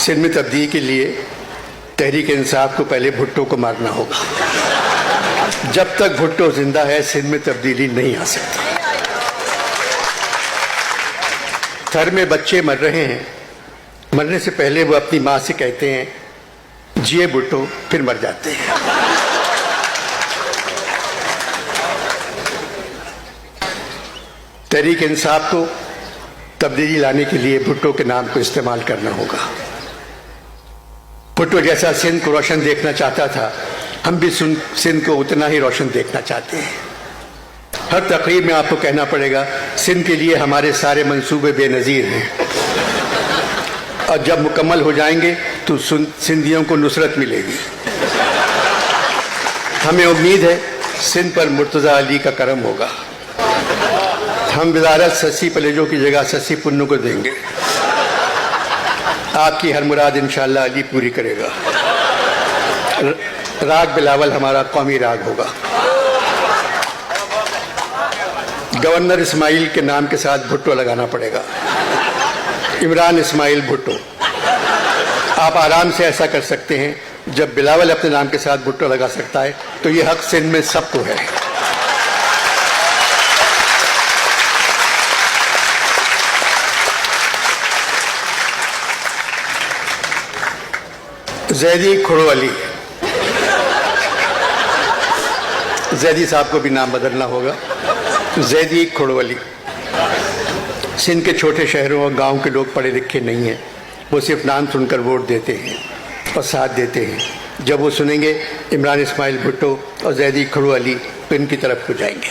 सिंध में तब्दीली के लिए तहरीक इंसाफ को पहले भुट्टो को मारना होगा। जब तक भुट्टो जिंदा है सिंध में तब्दीली नहीं आ सकती। थर में बच्चे मर रहे हैं, मरने से पहले वो अपनी माँ से कहते हैं जिए भुट्टो, फिर मर जाते हैं। तहरीक इंसाफ को तब्दीली लाने के लिए भुट्टो के नाम को इस्तेमाल करना होगा। भुट्टो जैसा सिंध को रोशन देखना चाहता था, हम भी सिंध को उतना ही रोशन देखना चाहते हैं। हर तकरीब में आपको कहना पड़ेगा सिंध के लिए हमारे सारे मंसूबे बेनज़ीर हैं और जब मुकम्मल हो जाएंगे तो सिंधियों को नुसरत मिलेगी। हमें उम्मीद है सिंध पर मुर्तज़ा अली का करम होगा। हम वज़ारत सस्सी पलेजों की जगह सस्सी पुन्नू को देंगे। आपकी हर मुराद इंशाअल्लाह अली पूरी करेगा। राग बिलावल हमारा कौमी राग होगा। गवर्नर इस्माइल के नाम के साथ भुट्टो लगाना पड़ेगा, इमरान इस्माइल भुट्टो। आप आराम से ऐसा कर सकते हैं। जब बिलावल अपने नाम के साथ भुट्टो लगा सकता है तो ये हक सिंध में सबको है। जैदी खुड़ो अली, जैदी साहब को भी नाम बदलना होगा। जैदी खुड़ो अली। सिंध के छोटे शहरों और गांव के लोग पढ़े लिखे नहीं हैं, वो सिर्फ नाम सुनकर वोट देते हैं और साथ देते हैं। जब वो सुनेंगे इमरान इस्माइल भुट्टो और जैदी खुड़ो अली तो इनकी तरफ हो जाएंगे।